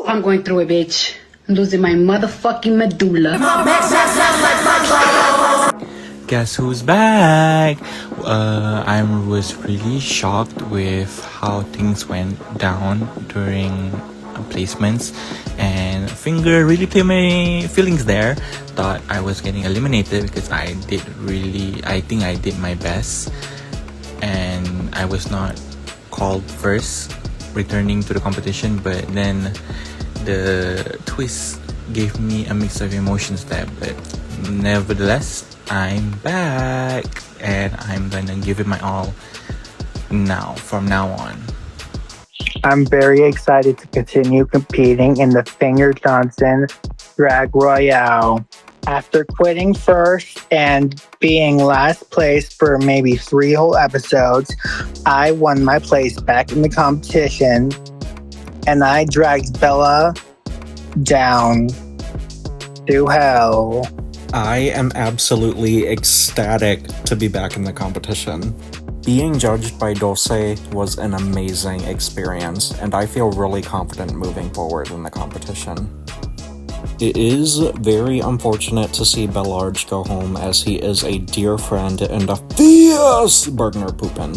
I'm going through it, bitch. I'm losing my motherfucking medulla. Guess who's back? I was really shocked with how things went down during placements, and Finger really played my feelings there. Thought I was getting eliminated because I think I did my best, and I was not called first returning to the competition, but then the twist gave me a mix of emotions there. But nevertheless, I'm back and I'm gonna give it my all from now on. I'm very excited to continue competing in the Finger Johnson Drag Royale. After quitting first and being last place for maybe 3 whole episodes, I won my place back in the competition and I dragged Bella down to hell. I am absolutely ecstatic to be back in the competition. Being judged by Dulce was an amazing experience, and I feel really confident moving forward in the competition. It is very unfortunate to see Bellarge go home, as he is a dear friend and a fierce Bergner Poopin,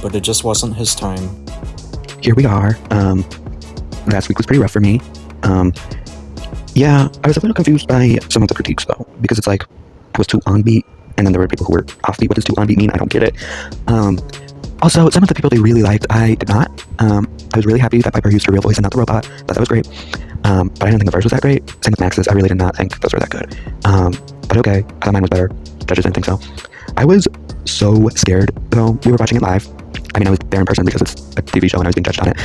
but it just wasn't his time. Here we are. Last week was pretty rough for me. Yeah, I was a little confused by some of the critiques though, because it's like I was too on beat, and then there were people who were off beat. What does too on beat mean? I don't get it. Also, some of the people they really liked, I did not. I was really happy that Piper used her real voice and not the robot. Thought that was great. But I didn't think the verse was that great. Same with Max's. I really did not think those were that good. But okay, I thought mine was better. Judges didn't think so. I was so scared though. We were watching it live. I mean, I was there in person because it's a TV show and I was being judged on it.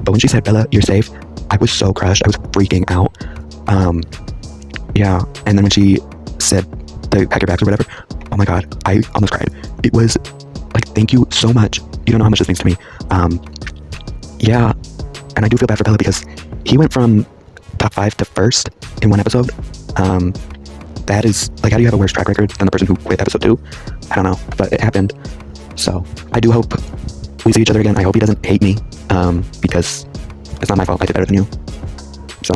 But when she said, "Bella, you're safe," I was so crushed. I was freaking out. Yeah. And then when she said the pack your bags or whatever, oh my God, I almost cried. It was like, thank you so much. You don't know how much this means to me. Yeah. And I do feel bad for Bella because he went from top 5 to first in 1 episode. That is like, how do you have a worse track record than the person who quit episode 2? I don't know, but it happened. So I do hope we see each other again. I hope he doesn't hate me, because it's not my fault. I did better than you. So.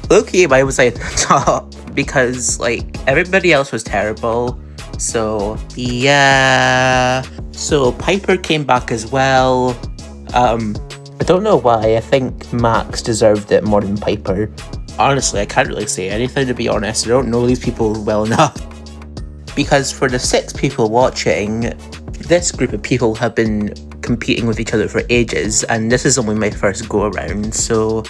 Low-key, I was like top because like everybody else was terrible. So yeah. So Piper came back as well. I don't know why. I think Max deserved it more than Piper. Honestly, I can't really say anything, to be honest. I don't know these people well enough. Because for the 6 people watching, this group of people have been competing with each other for ages, and this is only my first go around, so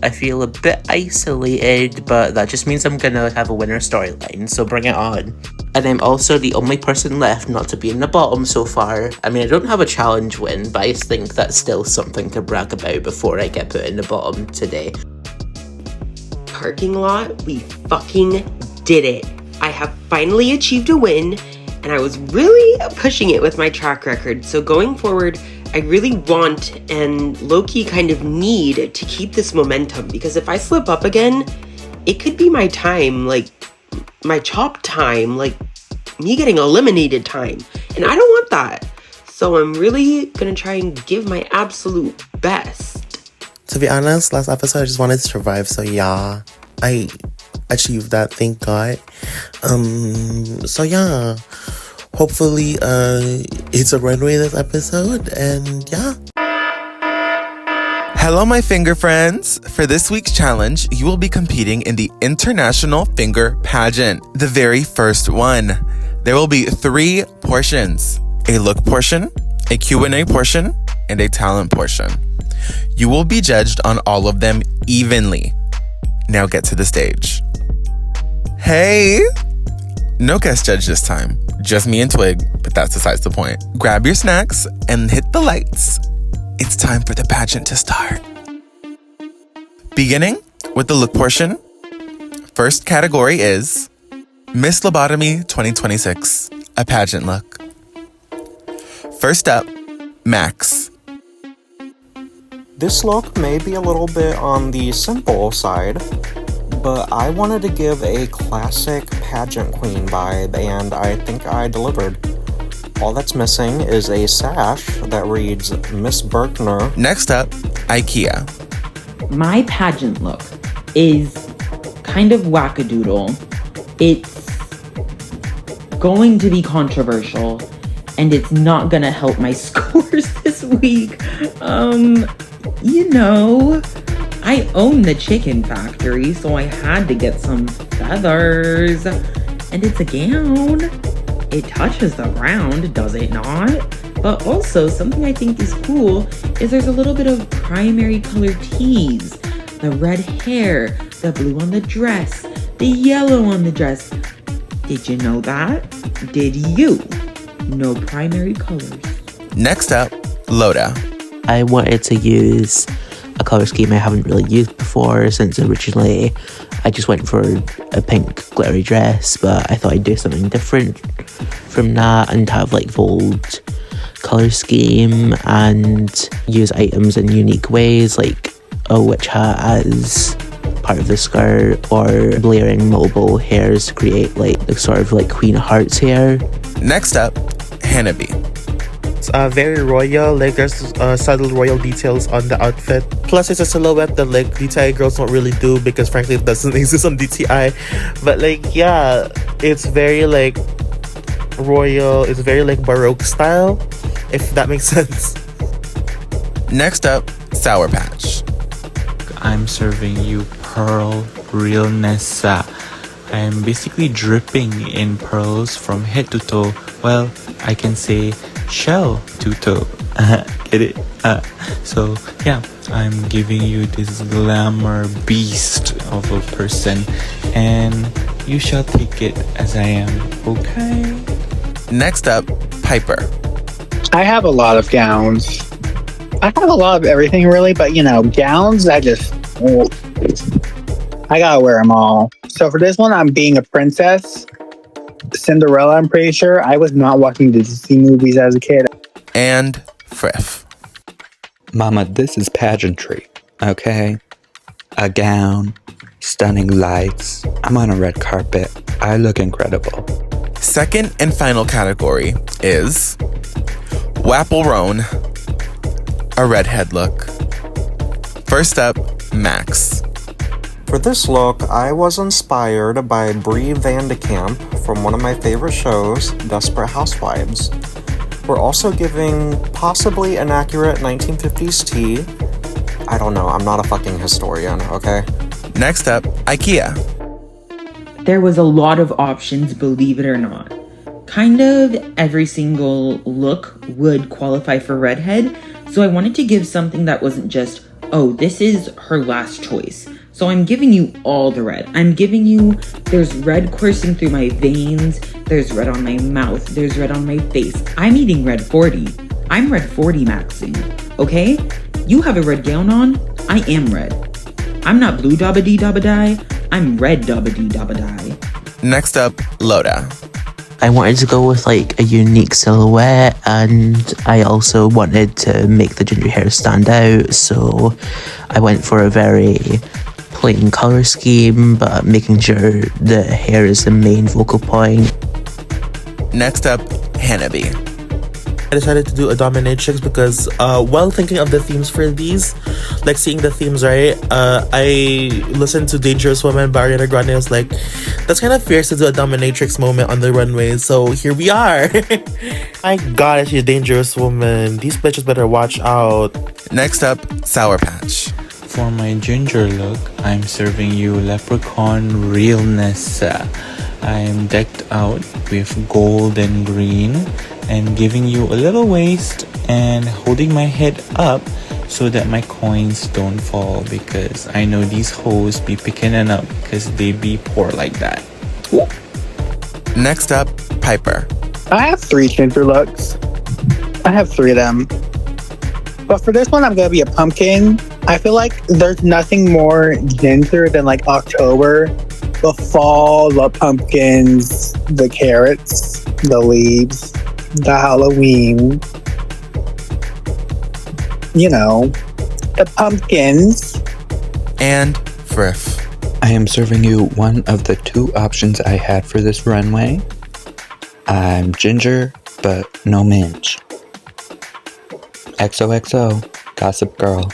I feel a bit isolated, but that just means I'm gonna have a winner storyline, so bring it on. And I'm also the only person left not to be in the bottom so far. I mean, I don't have a challenge win, but I think that's still something to brag about before I get put in the bottom today. Parking lot, we fucking did it. I have finally achieved a win, and I was really pushing it with my track record. So going forward, I really want and low-key kind of need to keep this momentum, because if I slip up again, it could be my time, like my chop time, like me getting eliminated time, and I don't want that. So I'm really gonna try and give my absolute best. To be honest, last episode I just wanted to survive, so yeah, I achieved that, thank God. So yeah, hopefully it's a runway this episode, and yeah. Hello, my finger friends. For this week's challenge, you will be competing in the International Finger Pageant, the very first one. There will be 3 portions: a look portion, a Q&A portion, and a talent portion. You will be judged on all of them evenly. Now get to the stage. Hey! No guest judge this time. Just me and Twig, but that's besides the point. Grab your snacks and hit the lights. It's time for the pageant to start. Beginning with the look portion. First category is Miss Lobotomy 2026, a pageant look. First up, Max. This look may be a little bit on the simple side, but I wanted to give a classic pageant queen vibe, and I think I delivered. All that's missing is a sash that reads Miss Berkner. Next up, IKEA. my pageant look is kind of wackadoodle. It's going to be controversial, and it's not gonna help my scores this week. You know, I own the chicken factory, so I had to get some feathers. And it's a gown. It touches the ground, does it not? But also, something I think is cool is there's a little bit of primary color tease. The red hair, the blue on the dress, the yellow on the dress. Did you know that? Did you? No primary colors. Next up, Loda. I wanted to use a colour scheme I haven't really used before, since originally I just went for a pink glittery dress, but I thought I'd do something different from that and have like bold colour scheme and use items in unique ways, like a witch hat as part of the skirt or layering multiple hairs to create like the sort of like Queen of Hearts hair. Next up, Hanabi. It's very royal, like there's subtle royal details on the outfit. Plus it's a silhouette that like DTI girls don't really do because frankly it doesn't exist on DTI. But like yeah, it's very like royal, it's very like Baroque style, if that makes sense. Next up, Sour Patch. I'm serving you pearl realness. I'm basically dripping in pearls from head to toe. Well, I can say shell to toe. Get it? So yeah, I'm giving you this glamour beast of a person, and you shall take it as I am, okay? Next up, Piper. I have a lot of gowns. I have a lot of everything really, but you know, gowns, I gotta wear them all. So for this one, I'm being a princess. Cinderella, I'm pretty sure. I was not watching Disney movies as a kid. And Frith. Mama, this is pageantry, okay? A gown, stunning lights. I'm on a red carpet. I look incredible. Second and final category is Wapple a redhead look. First up, Max. For this look, I was inspired by Brie Van de Kamp from one of my favorite shows, Desperate Housewives. We're also giving possibly an accurate 1950s tea. I don't know, I'm not a fucking historian, okay? Next up, IKEA. There was a lot of options, believe it or not. Kind of every single look would qualify for redhead, so I wanted to give something that wasn't just, oh, this is her last choice. So I'm giving you all the red. I'm giving you, there's red coursing through my veins, there's red on my mouth, there's red on my face. I'm eating red 40. I'm red 40 maxing, okay? You have a red gown on, I am red. I'm not blue dabba dee dabba die, I'm red dabba dee dabba die. Next up, Loda. I wanted to go with like a unique silhouette, and I also wanted to make the ginger hair stand out, so I went for a very plain color scheme, but making sure the hair is the main focal point. Next up, Hanabi. I decided to do a dominatrix because while thinking of the themes for these, like seeing the themes, right, I listened to Dangerous Woman by Ariana Grande. I was like, that's kind of fierce to do a dominatrix moment on the runway, so here we are. My god, she's a dangerous woman. These bitches better watch out. Next up, Sour Patch. For my ginger look, I'm serving you leprechaun realness. I'm decked out with gold and green and giving you a little waist and holding my head up so that my coins don't fall, because I know these hoes be picking it up because they be poor like that. Ooh. Next up, Piper. I have 3 ginger looks. I have 3 of them. But for this one, I'm going to be a pumpkin. I feel like there's nothing more ginger than like October. The fall, the pumpkins, the carrots, the leaves, the Halloween. You know, the pumpkins. And Frith. I am serving you one of the 2 options I had for this runway. I'm ginger, but no minge. XOXO, Gossip Girl.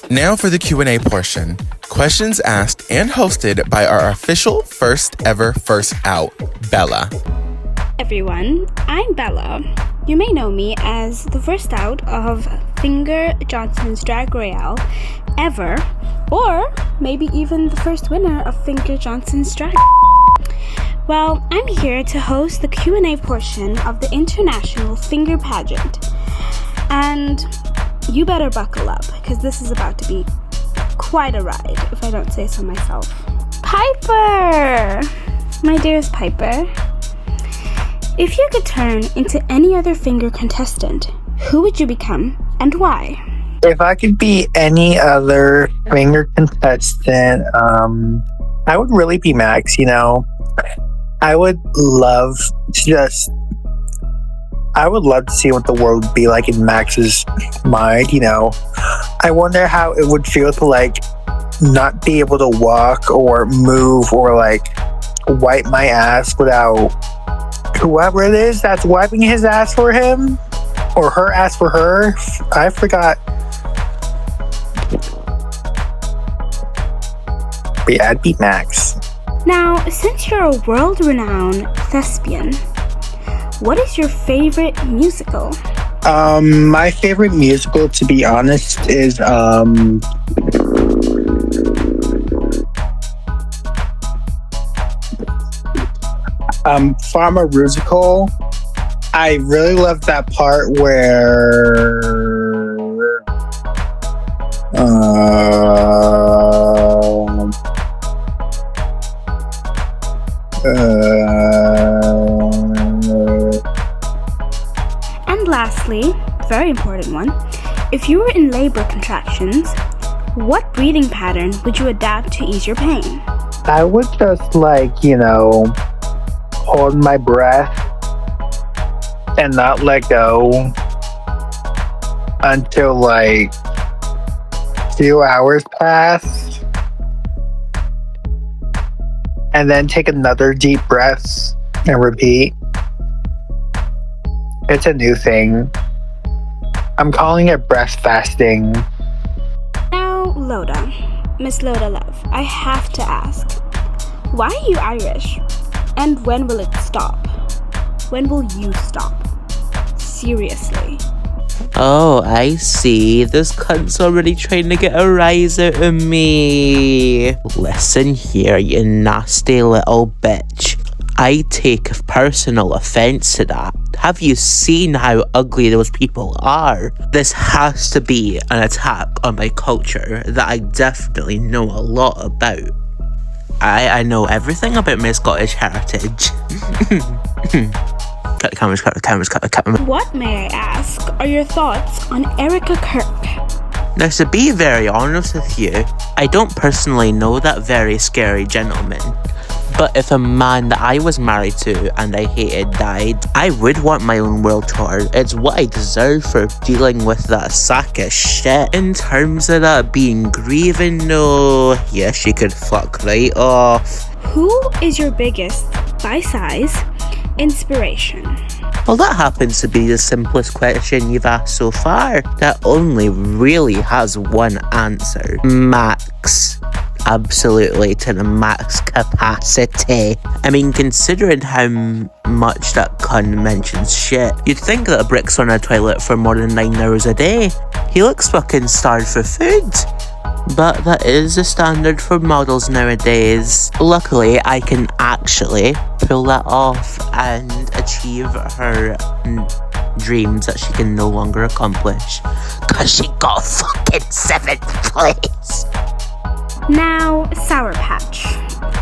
Now for the Q&A portion. Questions asked and hosted by our official first out, Bella. Everyone, I'm Bella. You may know me as the first out of Finger Johnson's Drag Royale ever, or maybe even the first winner of Finger Johnson's Drag. Well, I'm here to host the Q&A portion of the International Finger Pageant. And you better buckle up, because this is about to be quite a ride, if I don't say so myself. Piper! My dearest Piper, if you could turn into any other finger contestant, who would you become and why? If I could be any other finger contestant, I would really be Max, you know. I would love to see what the world would be like in Max's mind, you know. I wonder how it would feel to, like, not be able to walk or move or, like, wipe my ass without whoever it is that's wiping his ass for him or her ass for her. I forgot. But yeah, I'd beat Max. Now, since you're a world-renowned thespian, what is your favorite musical? My favorite musical, to be honest, is Pharmaceutical. I really love that part where And lastly, very important one, if you were in labor contractions, what breathing pattern would you adapt to ease your pain? I would just, like, you know, hold my breath and not let go until, like, 2 hours pass, and then take another deep breath and repeat. It's a new thing. I'm calling it breath fasting. Now, Loda, Miss Loda Love, I have to ask, why are you Irish? And when will it stop? When will you stop? Seriously. Oh, I see. This cunt's already trying to get a rise out of me. Listen here, you nasty little bitch. I take personal offense to that. Have you seen how ugly those people are? This has to be an attack on my culture that I definitely know a lot about. I know everything about my Scottish heritage. Cut the cameras, cut the cameras, cut the cameras. What, may I ask, are your thoughts on Erica Kirk? Now, to be very honest with you, I don't personally know that very scary gentleman. But if a man that I was married to and I hated died, I would want my own world tour. It's what I deserve for dealing with that sack of shit. In terms of that being grieving, no, yes, you could fuck right off. Who is your biggest, by size, inspiration? Well, that happens to be the simplest question you've asked so far. That only really has one answer. Max. Absolutely, to the max capacity. I mean, considering how much that cunt mentions shit, you'd think that a brick's on a toilet for more than 9 hours a day. He looks fucking starved for food. But that is the standard for models nowadays. Luckily, I can actually pull that off and achieve her dreams that she can no longer accomplish. Cause she got fucking 7th place. Now, Sour Patch.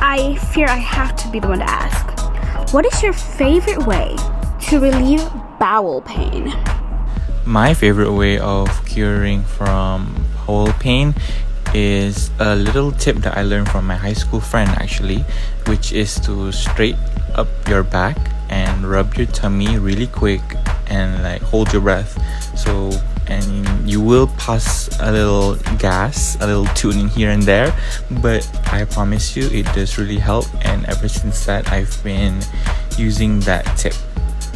I fear I have to be the one to ask. What is your favorite way to relieve bowel pain? My favorite way of curing from bowel pain is a little tip that I learned from my high school friend actually, which is to straight up your back and rub your tummy really quick and like hold your breath. So, and you will pass a little gas, a little tuning here and there, but I promise you it does really help, and ever since that I've been using that tip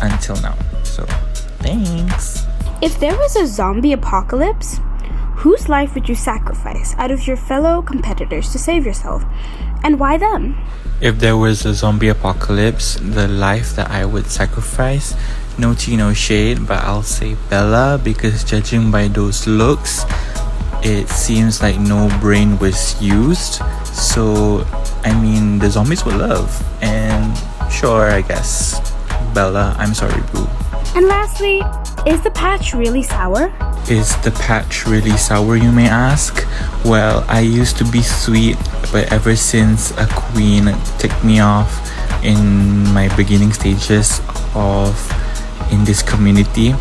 until now. So thanks. If there was a zombie apocalypse, whose life would you sacrifice out of your fellow competitors to save yourself? And why them? If there was a zombie apocalypse, the life that I would sacrifice, no tea, no shade, but I'll say Bella, because judging by those looks, it seems like no brain was used. So, I mean, the zombies would love. And sure, I guess, Bella, I'm sorry, boo. And lastly, is the patch really sour? Is the patch really sour, you may ask? Well, I used to be sweet, but ever since a queen ticked me off in my beginning stages of in this community,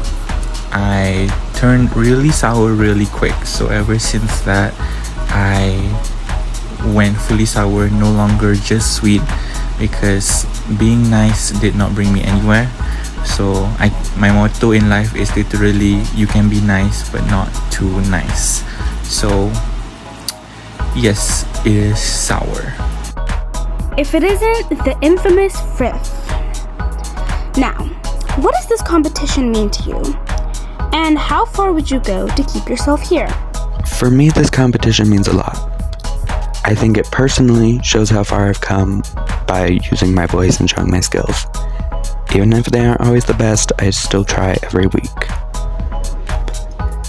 I turned really sour really quick. So ever since that, I went fully sour, no longer just sweet, because being nice did not bring me anywhere. So my motto in life is literally, you can be nice but not too nice. So yes, it is sour. If it isn't the infamous Frith. Now, what does this competition mean to you? And how far would you go to keep yourself here? For me, this competition means a lot. I think it personally shows how far I've come by using my voice and showing my skills. Even if they aren't always the best, I still try every week.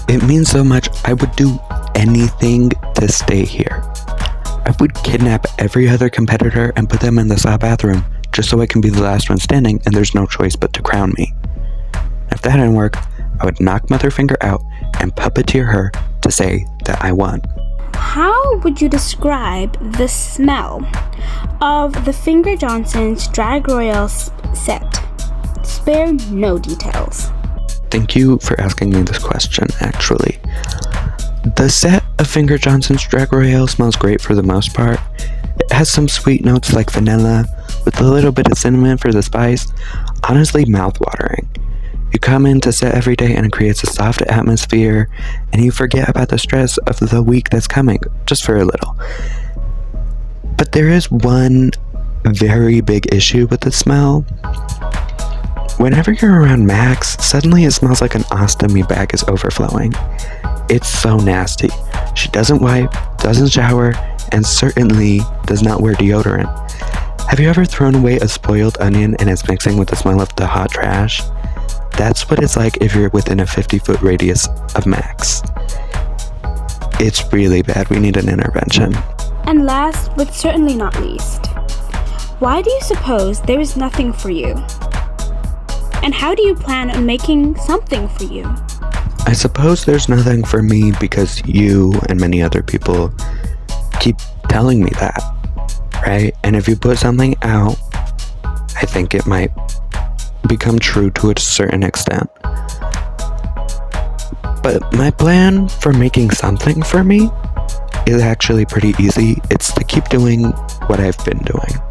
It means so much, I would do anything to stay here. I would kidnap every other competitor and put them in the spa bathroom just so I can be the last one standing and there's no choice but to crown me. If that didn't work, I would knock Motherfinger out and puppeteer her to say that I won. How would you describe the smell of the Finger Johnson's Drag Royale set? Spare no details. Thank you for asking me this question, actually. The set of Finger Johnson's Drag Royale smells great for the most part. It has some sweet notes like vanilla, with a little bit of cinnamon for the spice. Honestly, mouth-watering. You come in to set every day and it creates a soft atmosphere, and you forget about the stress of the week that's coming, just for a little. But there is one very big issue with the smell. Whenever you're around Max, suddenly it smells like an ostomy bag is overflowing. It's so nasty. She doesn't wipe, doesn't shower, and certainly does not wear deodorant. Have you ever thrown away a spoiled onion and it's mixing with the smell of the hot trash? That's what it's like if you're within a 50-foot radius of Max. It's really bad. We need an intervention. And last, but certainly not least, why do you suppose there is nothing for you? And how do you plan on making something for you? I suppose there's nothing for me because you and many other people keep telling me that, right? And if you put something out, I think it might become true to a certain extent. But my plan for making something for me is actually pretty easy. It's to keep doing what I've been doing.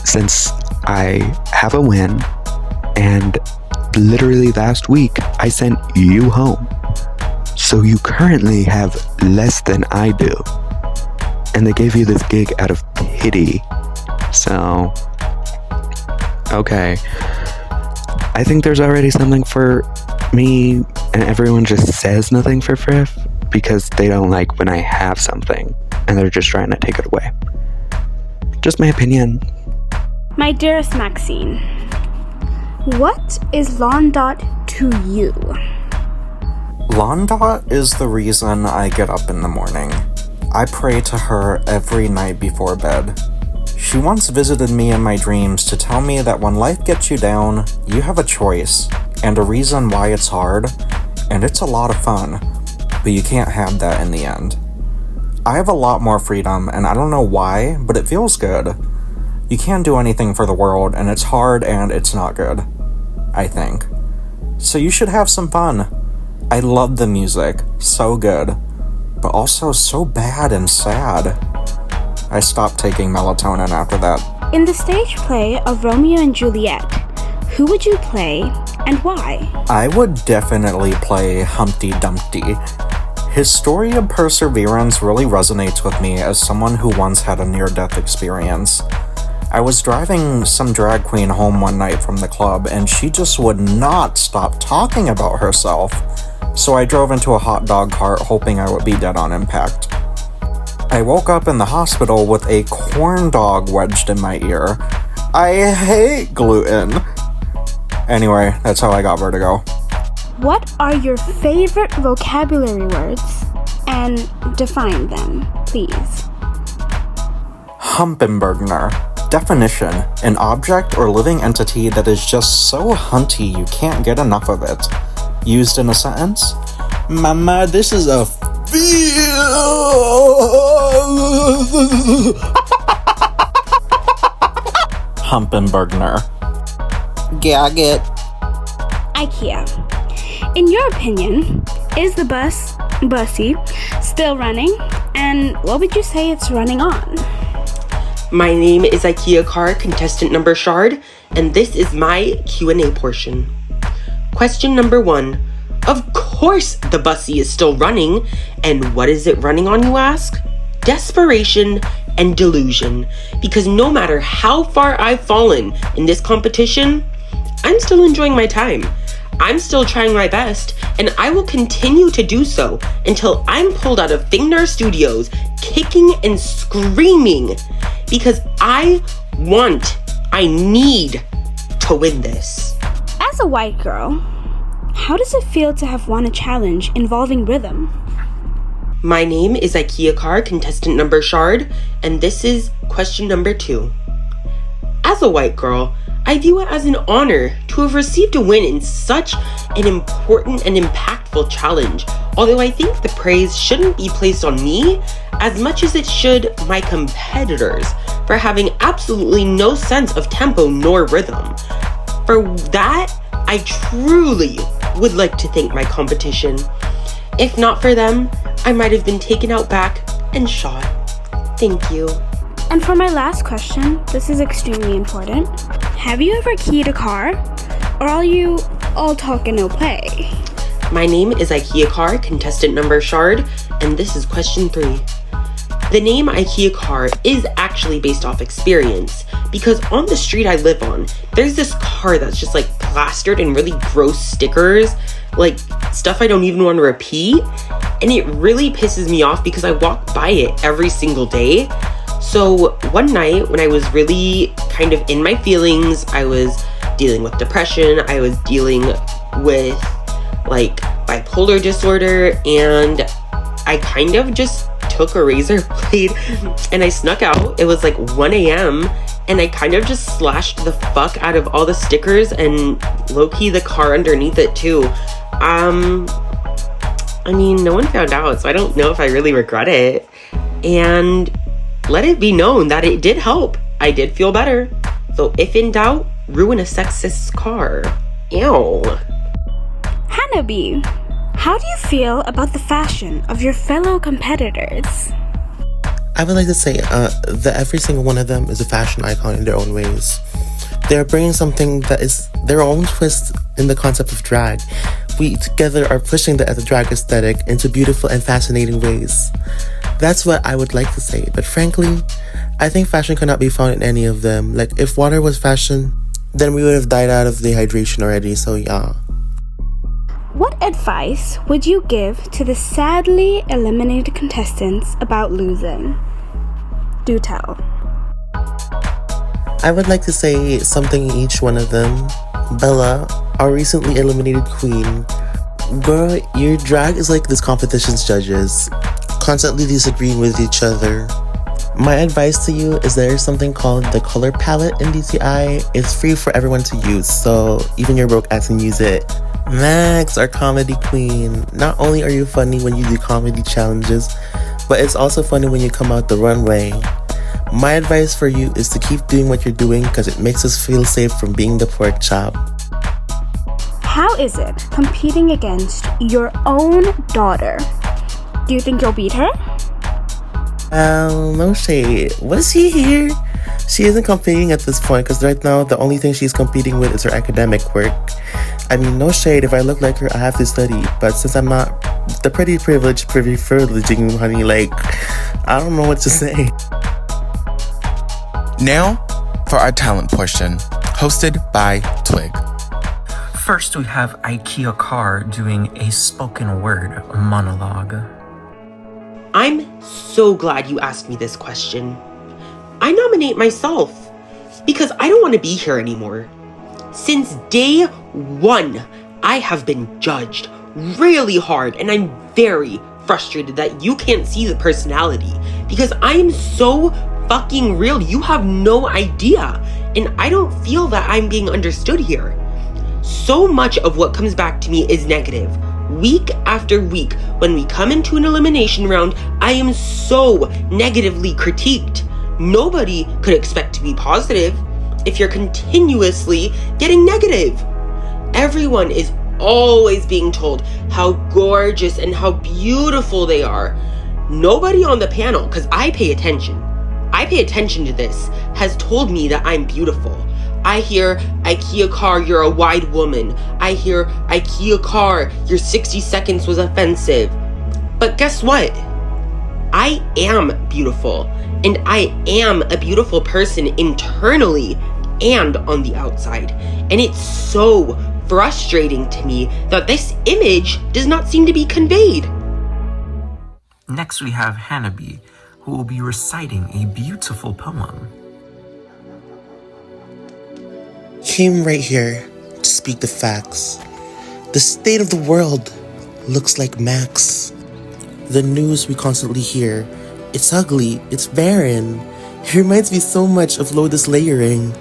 Since I have a win, and literally last week I sent you home. So you currently have less than I do. And they gave you this gig out of pity. So, okay. I think there's already something for me, and everyone just says nothing for Frith because they don't like when I have something and they're just trying to take it away. Just my opinion. My dearest Maxine, what is Londot to you? Londot is the reason I get up in the morning. I pray to her every night before bed. She once visited me in my dreams to tell me that when life gets you down, you have a choice and a reason why it's hard, and it's a lot of fun, but you can't have that in the end. I have a lot more freedom, and I don't know why, but it feels good. You can't do anything for the world, and it's hard and it's not good, I think. So you should have some fun. I love the music, so good, but also so bad and sad. I stopped taking melatonin after that. In the stage play of Romeo and Juliet, who would you play and why? I would definitely play Humpty Dumpty. His story of perseverance really resonates with me as someone who once had a near-death experience. I was driving some drag queen home one night from the club, and she just would not stop talking about herself. so I drove into a hot dog cart hoping I would be dead on impact. I woke up in the hospital with a corn dog wedged in my ear. I hate gluten. Anyway, that's how I got vertigo. What are your favorite vocabulary words? And define them, please. Humpenbergner. Definition: an object or living entity that is just so hunty you can't get enough of it. Used in a sentence: Mama, this is a Humpenbergner. Gag it. IKEA. In your opinion, is the bussy, still running? And what would you say it's running on? My name is IKEA car contestant number Shard, and this is my Q&A portion. Question number 1. Of course the bussy is still running, and what is it running on, you ask? Desperation and delusion, because no matter how far I've fallen in this competition, I'm still enjoying my time. I'm still trying my best, and I will continue to do so until I'm pulled out of Fingnar Studios, kicking and screaming, because I need to win this. As a white girl, how does it feel to have won a challenge involving rhythm? My name is IKEA car contestant number Shard, and this is question number 2. As a white girl, I view it as an honor to have received a win in such an important and impactful challenge, although I think the praise shouldn't be placed on me as much as it should my competitors for having absolutely no sense of tempo nor rhythm. For that, I truly would like to thank my competition. If not for them, I might have been taken out back and shot. Thank you. And for my last question, this is extremely important. Have you ever keyed a car? Or are you all talk and no play? My name is IKEA car contestant number Shard, and this is question 3. The name IKEA car is actually based off experience, because on the street I live on, there's this car that's just like plastered in really gross stickers, like stuff I don't even want to repeat, and it really pisses me off because I walk by it every single day. So one night when I was really kind of in my feelings, I was dealing with depression, I was dealing with like bipolar disorder, and I kind of just took a razor blade and I snuck out. It was like 1 a.m. and I kind of just slashed the fuck out of all the stickers and low-key the car underneath it too. I mean, no one found out, so I don't know if I really regret it. And let it be known that it did help. I did feel better. So if in doubt, ruin a sexist's car. Ew. Hanabi, how do you feel about the fashion of your fellow competitors? I would like to say that every single one of them is a fashion icon in their own ways. They're bringing something that is their own twist in the concept of drag. We together are pushing the drag aesthetic into beautiful and fascinating ways. That's what I would like to say, but frankly, I think fashion cannot be found in any of them. Like, if water was fashion, then we would have died out of dehydration already, so yeah. What advice would you give to the sadly eliminated contestants about losing? Do tell. I would like to say something in each one of them. Bella, our recently eliminated queen. Girl, your drag is like this competition's judges, constantly disagreeing with each other. My advice to you is there is something called the color palette in DTI. It's free for everyone to use, so even your broke ass can use it. Max, our comedy queen. Not only are you funny when you do comedy challenges, but it's also funny when you come out the runway. My advice for you is to keep doing what you're doing because it makes us feel safe from being the pork chop. How is it competing against your own daughter? Do you think you'll beat her? No shade. Was she here? She isn't competing at this point because right now the only thing she's competing with is her academic work. I mean, no shade. If I look like her, I have to study. But since I'm not the pretty privileging you, honey, like, I don't know what to say. Now for our talent portion, hosted by Twig. First, we have IKEA Car doing a spoken word monologue. I'm so glad you asked me this question. I nominate myself because I don't want to be here anymore. Since day one, I have been judged really hard, and I'm very frustrated that you can't see the personality because I am so fucking real. You have no idea, and I don't feel that I'm being understood here. So much of what comes back to me is negative. Week after week, when we come into an elimination round, I am so negatively critiqued. Nobody could expect to be positive if you're continuously getting negative. Everyone is always being told how gorgeous and how beautiful they are. Nobody on the panel, because I pay attention to this, has told me that I'm beautiful. I hear, IKEA Car, you're a wide woman. I hear, IKEA Car, your 60 seconds was offensive. But guess what? I am beautiful, and I am a beautiful person internally and on the outside. And it's so frustrating to me that this image does not seem to be conveyed. Next, we have Hanabi, who will be reciting a beautiful poem. Came right here to speak the facts. The state of the world looks like Max. The news we constantly hear, it's ugly, it's barren. It reminds me so much of Lotus layering.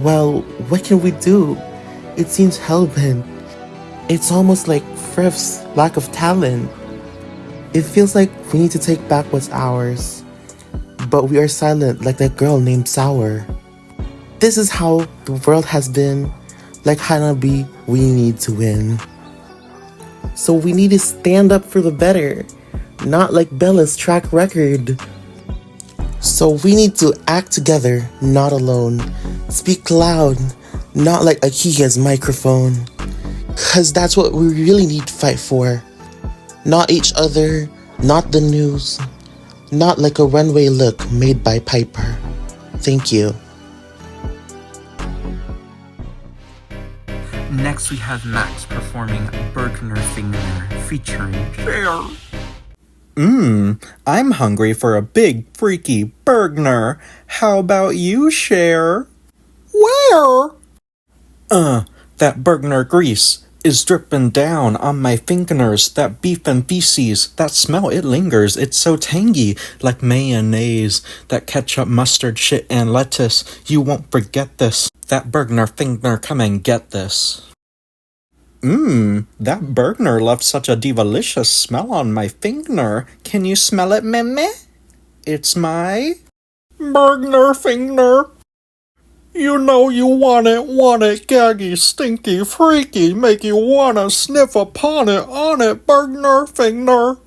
Well, what can we do? It seems hellbent. It's almost like Frith's lack of talent. It feels like we need to take back what's ours. But we are silent like that girl named Sour. This is how the world has been. Like Hanabi, we need to win. So we need to stand up for the better, not like Bella's track record. So we need to act together, not alone. Speak loud, not like Akia's microphone. Cause that's what we really need to fight for. Not each other, not the news, not like a runway look made by Piper. Thank you. Next, we have Max performing Bergner Finger featuring Cher. I'm hungry for a big, freaky Bergner. How about you, Cher? Where? That Bergner grease is dripping down on my fingers. That beef and feces, that smell, it lingers. It's so tangy, like mayonnaise. That ketchup, mustard, shit, and lettuce. You won't forget this. That Bergner finger, come and get this. That Bergner left such a delicious smell on my finger. Can you smell it, Meme? It's my Bergner finger. You know you want it, gaggy, stinky, freaky, make you wanna sniff upon it, on it, Bergner finger.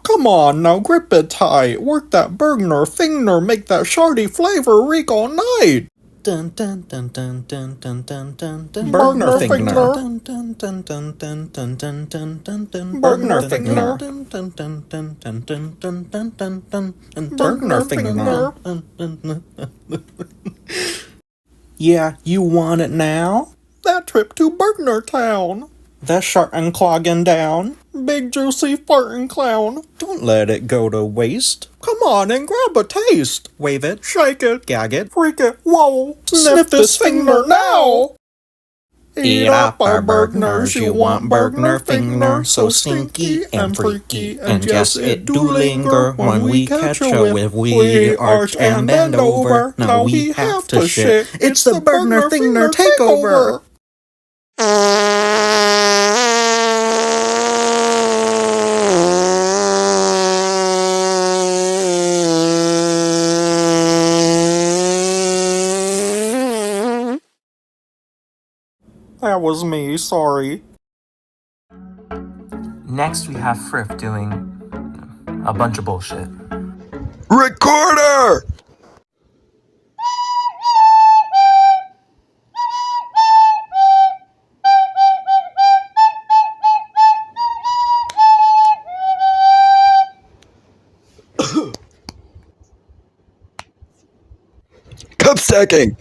Come on now, grip it tight, work that Bergner finger, make that shardy flavor reek all night. Dun dun dun dun dun dun dun dun dun. Bergner finger. Dun dun dun dun dun dun dun dun dun dun. Bergner finger. Dun dun dun dun dun dun dun dun dun dun. Bergner finger. Yeah, you want it now? That trip to Bergner Town. That shark and clogging down. Big juicy farting clown. Don't let it go to waste. Come on and grab a taste. Wave it, shake it, gag it, freak it, whoa. Sniff this finger now. Eat up our Bergners, you want Bergner finger. So stinky and freaky, and yes, it do linger. When we catch a whiff, we arch and bend over. Now we have to shit. It's the Bergner finger takeover. That was me, sorry. Next, we have Frith doing a bunch of bullshit. Recorder! Cup stacking!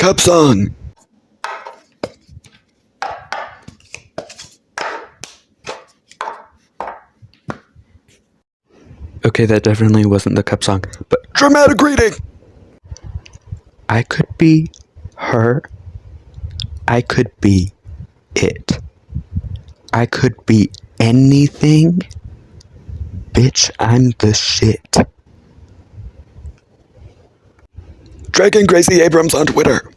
cup song. Okay, that definitely wasn't the cup song, but dramatic reading! I could be her. I could be it. I could be anything. Bitch, I'm the shit. Dragging Gracie Abrams on Twitter.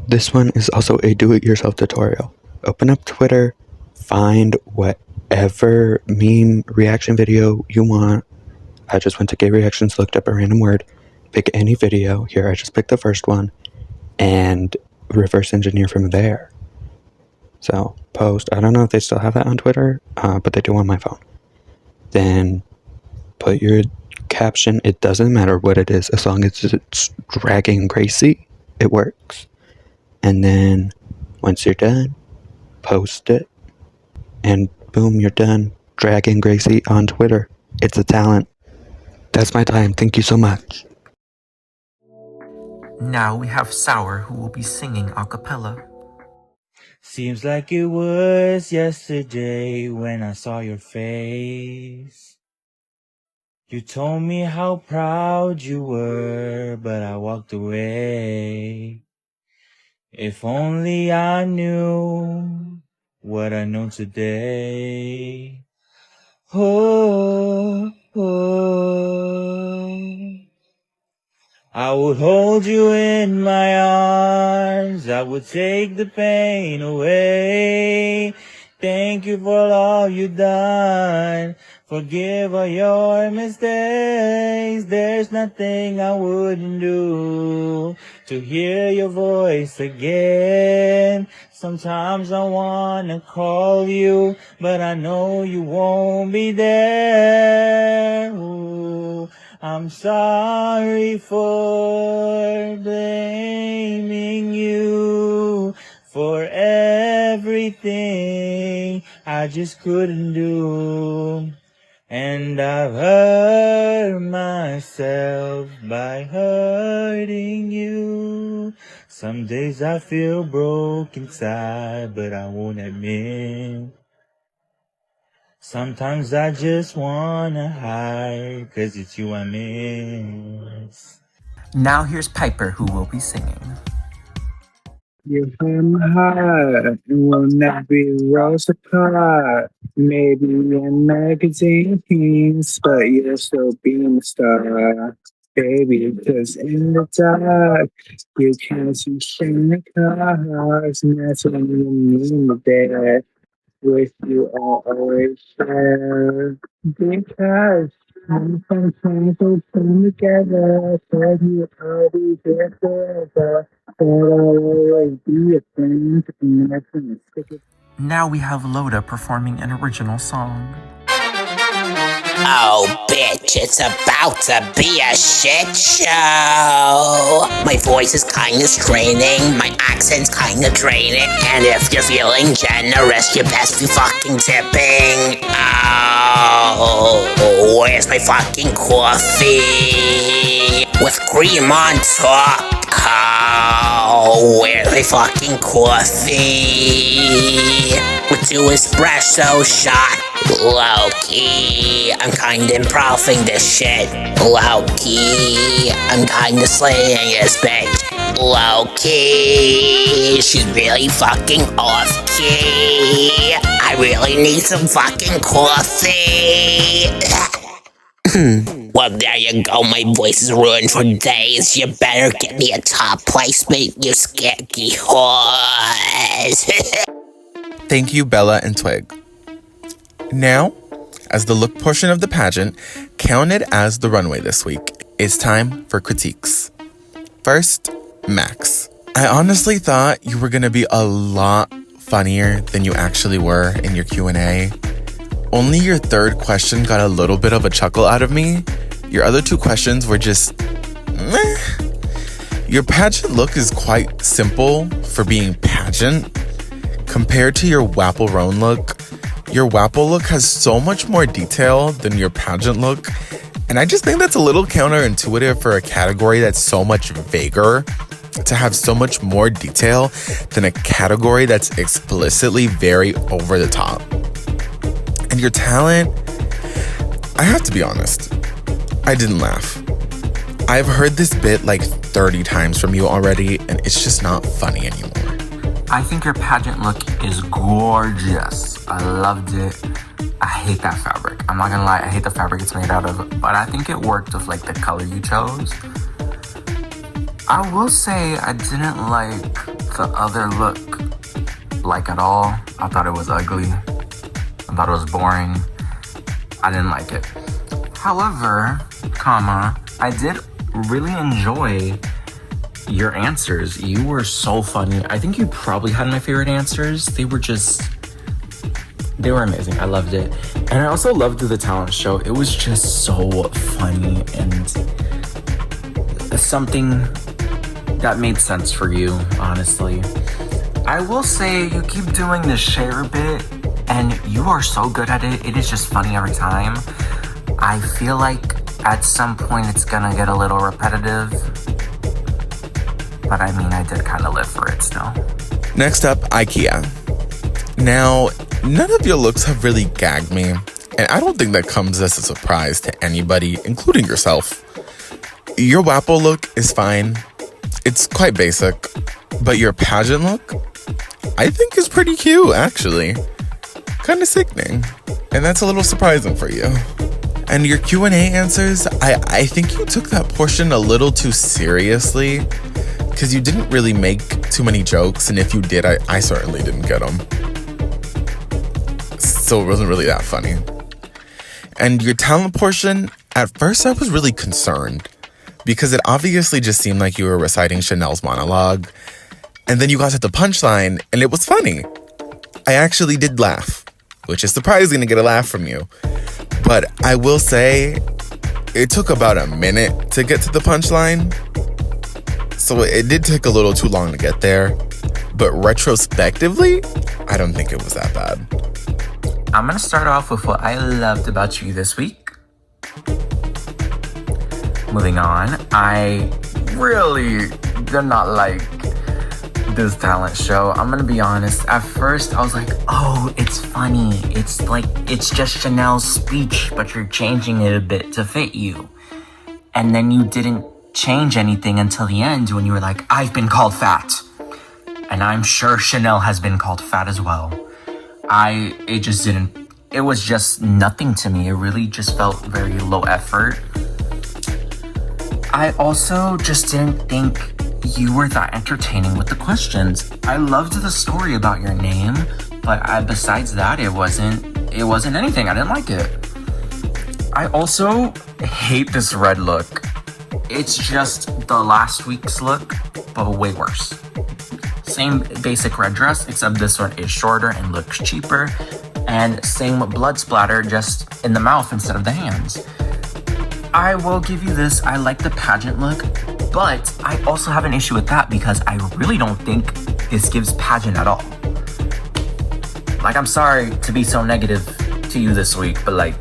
This one is also a do-it-yourself tutorial. Open up Twitter, find whatever meme reaction video you want. I just went to gay reactions, looked up a random word, pick any video. Here, I just picked the first one, and reverse engineer from there. So, post. I don't know if they still have that on Twitter, but they do on my phone. Then, put your caption. It doesn't matter what it is, as long as it's dragging Gracie, it works. And then, once you're done, post it, and boom, you're done dragging Gracie on Twitter. It's a talent. That's my time. Thank you so much. Now we have Sour, who will be singing a cappella. Seems like it was yesterday when I saw your face. You told me how proud you were, but I walked away. If only I knew what I know today. Oh, oh. I would hold you in my arms, I would take the pain away. Thank you for all you've done, forgive all your mistakes. There's nothing I wouldn't do to hear your voice again. Sometimes I wanna call you, but I know you won't be there. Ooh. I'm sorry for blaming you for everything I just couldn't do. And I've hurt myself by hurting you. Some days I feel broke inside, but I won't admit. Sometimes I just wanna hide, 'cause it's you I miss. Now here's Piper, who will be singing. You hurt my heart, and we'll never be rose apart. Maybe in magazines, but you're still being a star. Baby, because in the dark, you can't see shiny cars, and that's when you mean the day. With you, I'll always share. Because sometimes we'll come together, tell you I'll be there forever. But I'll always be a friend, and that's gonna stick it. Now we have Loda performing an original song. Oh, bitch, it's about to be a shit show. My voice is kinda straining, my accent's kinda draining. And if you're feeling generous, you best be fucking tipping. Oh, where's my fucking coffee? With cream on top. Oh, where's my fucking coffee? With 2 espresso shot. Low-key, I'm kinda improving this shit. Low-key, I'm kinda slaying this bitch. Low-key, she's really fucking off-key. I really need some fucking coffee. Well, there you go, my voice is ruined for days. You better get me a top placement, you skanky horse. Thank you, Bella and Twig. Now, as the look portion of the pageant, counted as the runway this week, it's time for critiques. First, Max. I honestly thought you were gonna be a lot funnier than you actually were in your Q&A. Only your third question got a little bit of a chuckle out of me. Your other 2 questions were just meh. Your pageant look is quite simple for being pageant. Compared to your Wapple Roan look, your Wapple look has so much more detail than your pageant look, and I just think that's a little counterintuitive for a category that's so much vaguer. to have so much more detail than a category that's explicitly very over the top. And your talent, I have to be honest, I didn't laugh. I've heard this bit like 30 times from you already, and it's just not funny anymore. I think your pageant look is gorgeous. I loved it. I hate that fabric. I'm not gonna lie, I hate the fabric it's made out of, but I think it worked with like the color you chose. I will say I didn't like the other look like at all. I thought it was ugly. I thought it was boring. I didn't like it. However, I did really enjoy your answers. You were so funny. I think you probably had my favorite answers. They were amazing. I loved it. And I also loved the talent show. It was just so funny and something that made sense for you, honestly. I will say you keep doing the share bit and you are so good at it. It is just funny every time. I feel like at some point it's gonna get a little repetitive, but I mean, I did kind of live for it still. Next up, IKEA. Now, none of your looks have really gagged me, and I don't think that comes as a surprise to anybody, including yourself. Your WAPO look is fine. It's quite basic, but your pageant look, I think is pretty cute, actually. Kind of sickening, and that's a little surprising for you. And your Q&A answers, I think you took that portion a little too seriously, because you didn't really make too many jokes, and if you did, I certainly didn't get them. So it wasn't really that funny. And your talent portion, at first I was really concerned, because it obviously just seemed like you were reciting Chanel's monologue, and then you got to the punchline, and it was funny. I actually did laugh, which is surprising to get a laugh from you. But I will say, it took about a minute to get to the punchline, so it did take a little too long to get there. But retrospectively, I don't think it was that bad. I'm gonna start off with what I loved about you this week. Moving on, I really did not like this talent show. I'm gonna be honest. At first, I was like, oh, it's funny. It's like, it's just Chanel's speech, but you're changing it a bit to fit you. And then you didn't change anything until the end when you were like, I've been called fat. And I'm sure Chanel has been called fat as well. It was just nothing to me. It really just felt very low effort. I also just didn't think you were that entertaining with the questions. I loved the story about your name, but besides that, it wasn't anything. I didn't like it. I also hate this red look. It's just the last week's look, but way worse. Same basic red dress, except this one is shorter and looks cheaper. And same blood splatter, just in the mouth instead of the hands. I will give you this, I like the pageant look, but I also have an issue with that because I really don't think this gives pageant at all. Like, I'm sorry to be so negative to you this week, but like,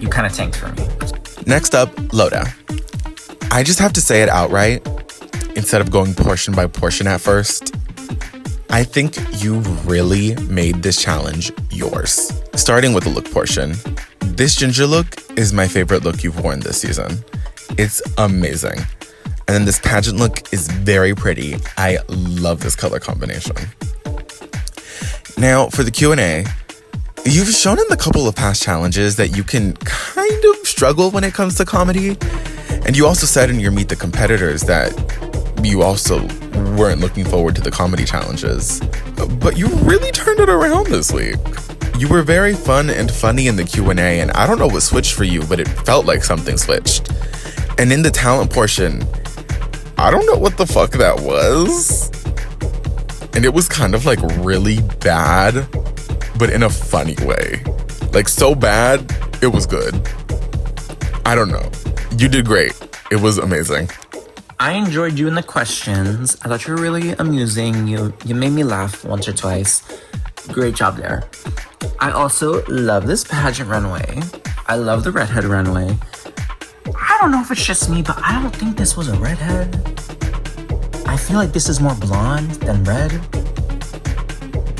you kind of tanked for me. Next up, Loda. I just have to say it outright, instead of going portion by portion at first. I think you really made this challenge yours. Starting with the look portion. This ginger look is my favorite look you've worn this season. It's amazing. And then this pageant look is very pretty. I love this color combination. Now, for the Q&A, you've shown in the couple of past challenges that you can kind of struggle when it comes to comedy. And you also said in your Meet the Competitors that you also weren't looking forward to the comedy challenges. But you really turned it around this week. You were very fun and funny in the Q&A, and I don't know what switched for you, but it felt like something switched. And in the talent portion, I don't know what the fuck that was. And it was kind of like really bad, but in a funny way. Like, so bad, it was good. I don't know. You did great. It was amazing. I enjoyed you in the questions. I thought you were really amusing. You made me laugh once or twice. Great job there. I also love this pageant runway. I love the redhead runway. I don't know if it's just me, but I don't think this was a redhead. I feel like this is more blonde than red.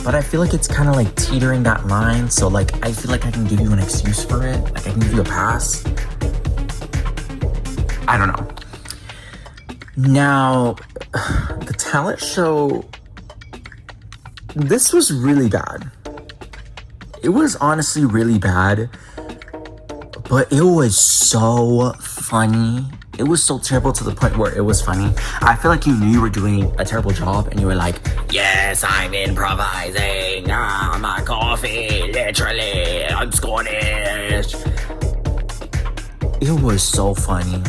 But I feel like it's kind of like teetering that line. So like, I feel like I can give you an excuse for it. Like I can give you a pass. I don't know. Now, the talent show, this was really bad. It was honestly really bad. But it was so funny. It was so terrible to the point where it was funny. I feel like you knew you were doing a terrible job and you were like, yes, I'm improvising. My coffee, literally. I'm Scottish. It was so funny.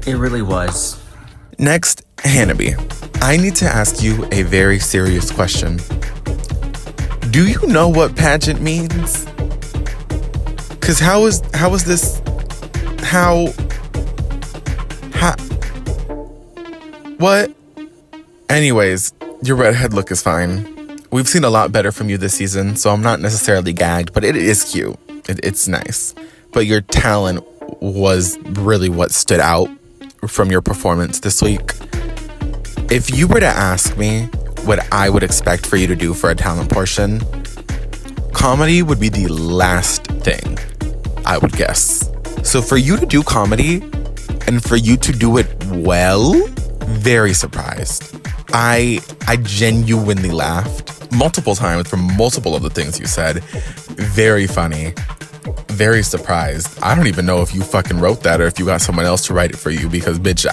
It really was. Next, Hannahby. I need to ask you a very serious question. Do you know what pageant means? Because how is this? What? Anyways, your redhead look is fine. We've seen a lot better from you this season, so I'm not necessarily gagged, but it is cute. It's nice. But your talent was really what stood out from your performance this week. If you were to ask me what I would expect for you to do for a talent portion, comedy would be the last thing I would guess. So for you to do comedy and for you to do it well, very surprised. I genuinely laughed multiple times from multiple of the things you said. Very funny. Very surprised. I don't even know if you fucking wrote that or if you got someone else to write it for you because, bitch,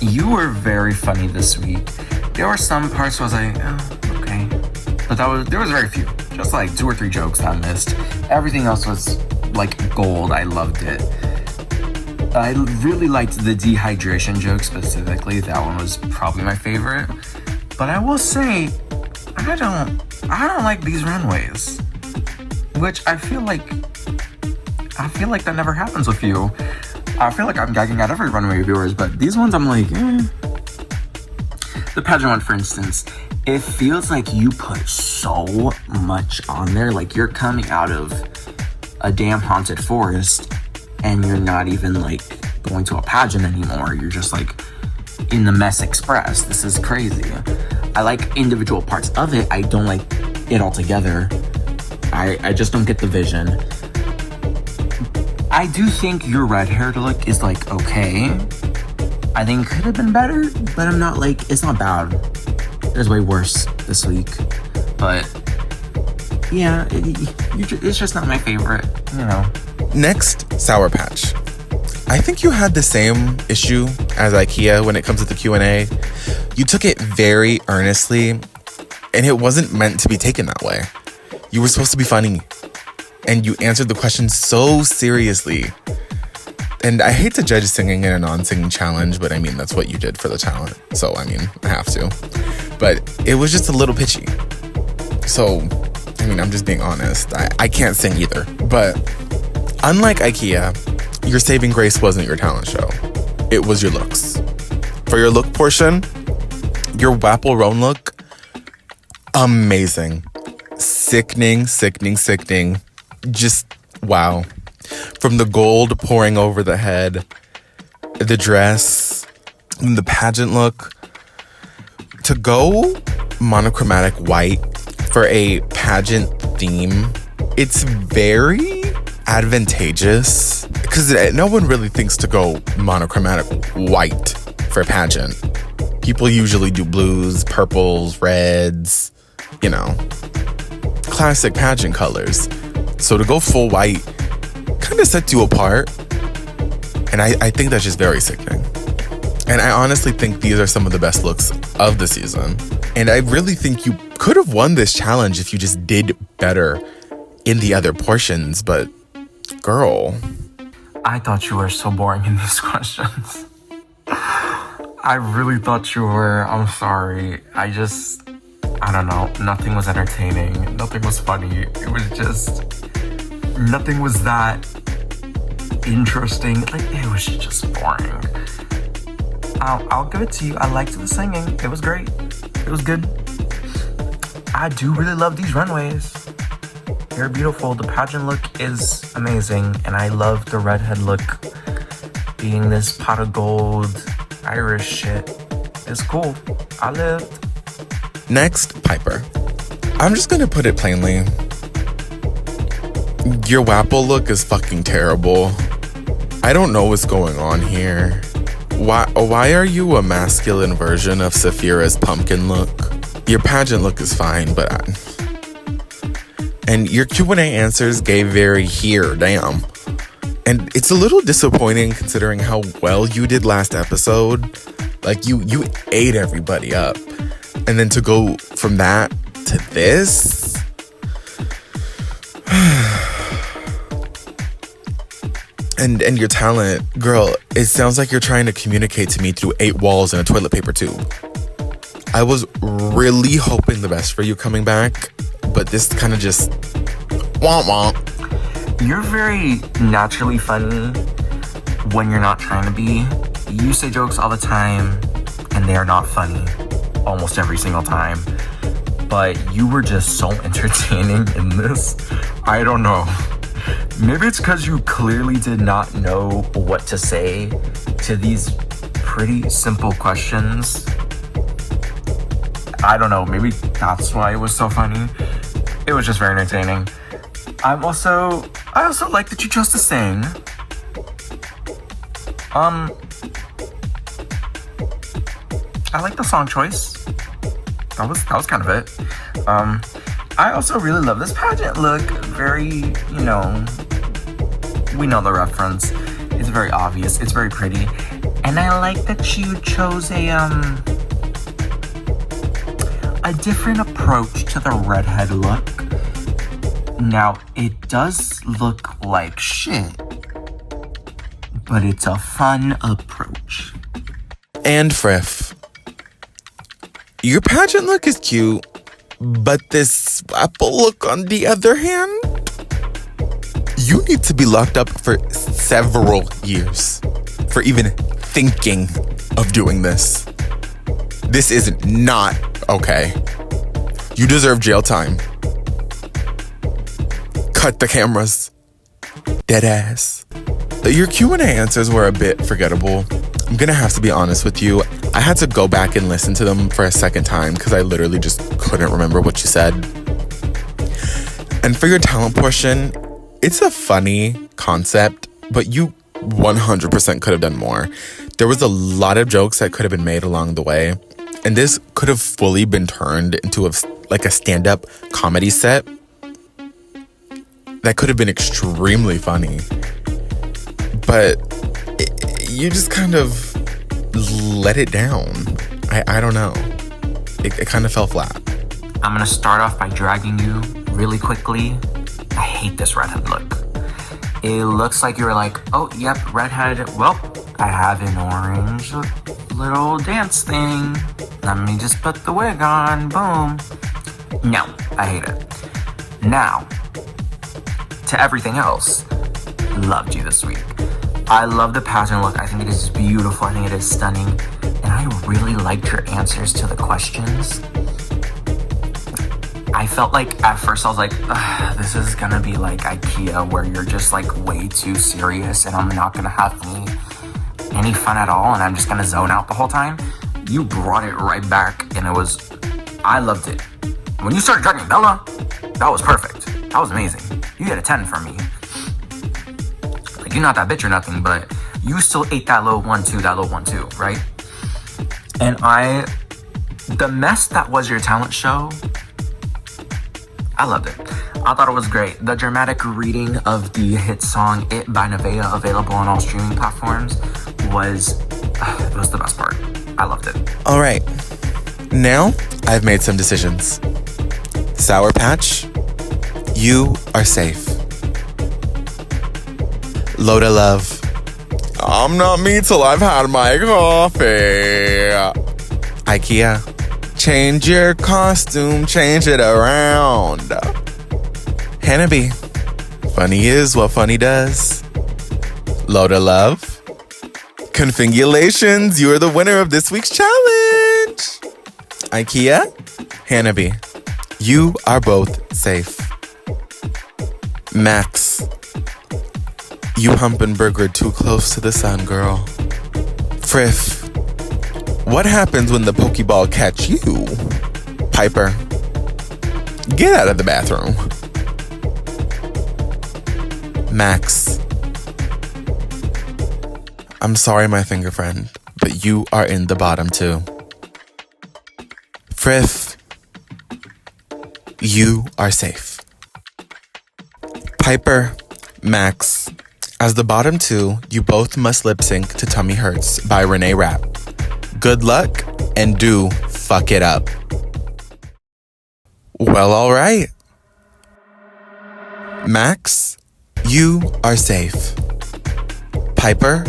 You were very funny this week. There were some parts where I was like, oh, okay. But there was very few. Just like 2 or 3 jokes that I missed. Everything else was like gold. I loved it. I really liked the dehydration joke specifically. That one was probably my favorite. But I will say, I don't like these runways. Which I feel like that never happens with you. I feel like I'm gagging at every runway of yours, but these ones I'm like, The pageant one, for instance, it feels like you put so much on there. Like you're coming out of a damn haunted forest and you're not even like going to a pageant anymore. You're just like in the Mess Express. This is crazy. I like individual parts of it. I don't like it all together. I just don't get the vision. I do think your red-haired look is like okay. I think it could have been better, but I'm not like, it's not bad. There's way worse this week. But yeah, it's just not my favorite, you know. Next, Sour Patch. I think you had the same issue as IKEA when it comes to the Q&A. You took it very earnestly, and it wasn't meant to be taken that way. You were supposed to be funny, and you answered the question so seriously. And I hate to judge singing in a non-singing challenge, but I mean, that's what you did for the talent. So, I mean, I have to. But it was just a little pitchy. So, I mean, I'm just being honest. I can't sing either. But unlike IKEA, your saving grace wasn't your talent show. It was your looks. For your look portion, your Wapple Roan look, amazing. Sickening. Just wow. From the gold pouring over the head, the dress, and the pageant look, to go monochromatic white for a pageant theme, it's very advantageous because no one really thinks to go monochromatic white for a pageant. People usually do blues, purples, reds, you know, classic pageant colors. So to go full white kind of sets you apart. And I think that's just very sickening. And I honestly think these are some of the best looks of the season. And I really think you could have won this challenge if you just did better in the other portions. But girl, I thought you were so boring in these questions. I really thought you were. I'm sorry. I don't know. Nothing was entertaining. Nothing was funny. It was just, nothing was that interesting. Like, it was just boring. I'll give it to you. I liked the singing. It was great. It was good. I do really love these runways. They're beautiful. The pageant look is amazing. And I love the redhead look being this pot of gold. Irish shit. It's cool. I lived. Next, Piper. I'm just gonna put it plainly. Your Wapple look is fucking terrible. I don't know what's going on here. Why are you a masculine version of Saphira's pumpkin look? Your pageant look is fine, but and your Q&A answers gave very here, damn. And it's a little disappointing considering how well you did last episode. Like, you ate everybody up. And then to go from that to this? And your talent, girl, it sounds like you're trying to communicate to me through 8 walls and a toilet paper tube. I was really hoping the best for you coming back, but this kind of just womp womp. You're very naturally funny when you're not trying to be. You say jokes all the time, and they are not funny almost every single time. But you were just so entertaining in this. I don't know. Maybe it's because you clearly did not know what to say to these pretty simple questions. I don't know. Maybe that's why it was so funny. It was just very entertaining. I also like that you chose to sing. I like the song choice. That was kind of it. I also really love this pageant look. Very, we know the reference. It's very obvious. It's very pretty. And I like that you chose a different approach to the redhead look. Now, it does look like shit, but it's a fun approach. And Friff, your pageant look is cute, but this Apple look on the other hand, you need to be locked up for several years for even thinking of doing this. This is not okay. You deserve jail time. Cut the cameras. Dead ass. Your Q&A answers were a bit forgettable. I'm gonna have to be honest with you. I had to go back and listen to them for a second time because I literally just couldn't remember what you said. And for your talent portion, it's a funny concept, but you 100% could have done more. There was a lot of jokes that could have been made along the way, and this could have fully been turned into a stand-up comedy set that could have been extremely funny. But you just kind of let it down. I don't know. It kind of fell flat. I'm gonna start off by dragging you really quickly. I hate this redhead look. It looks like you were like, oh, yep, redhead. Well, I have an orange little dance thing. Let me just put the wig on. Boom. No, I hate it. Now, to everything else, loved you this week. I love the pageant look. I think it is beautiful. I think it is stunning. And I really liked your answers to the questions. I felt like at first I was like, this is gonna be like IKEA where you're just like way too serious and I'm not gonna have any fun at all and I'm just gonna zone out the whole time. You brought it right back and I loved it. When you started dragging Bella, that was perfect. That was amazing. You get a 10 from me. Like, you're not that bitch or nothing, but you still ate that little 1-2, right? And the mess that was your talent show, I loved it. I thought it was great. The dramatic reading of the hit song It by Nevaeh, available on all streaming platforms, was the best part. I loved it. All right. Now, I've made some decisions. Sour Patch, you are safe. Loda Love, I'm not me till I've had my coffee. IKEA, change your costume, change it around. Hannah, funny is what funny does. Loda Love, confingulations, you are the winner of this week's challenge. IKEA, Hannah, you are both safe. Max, you hump and burger too close to the sun, girl. Friff, What happens when the Pokeball catch you? Piper, get out of the bathroom. Max, I'm sorry, my finger friend, but you are in the bottom 2. Frith, you are safe. Piper, Max, as the bottom 2, you both must lip sync to Tummy Hurts by Renee Rapp. Good luck, and do fuck it up. Well, alright. Max, you are safe. Piper,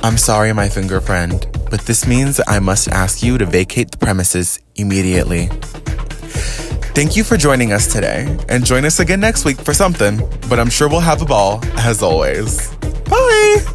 I'm sorry, my finger friend, but this means I must ask you to vacate the premises immediately. Thank you for joining us today, and join us again next week for something, but I'm sure we'll have a ball, as always. Bye!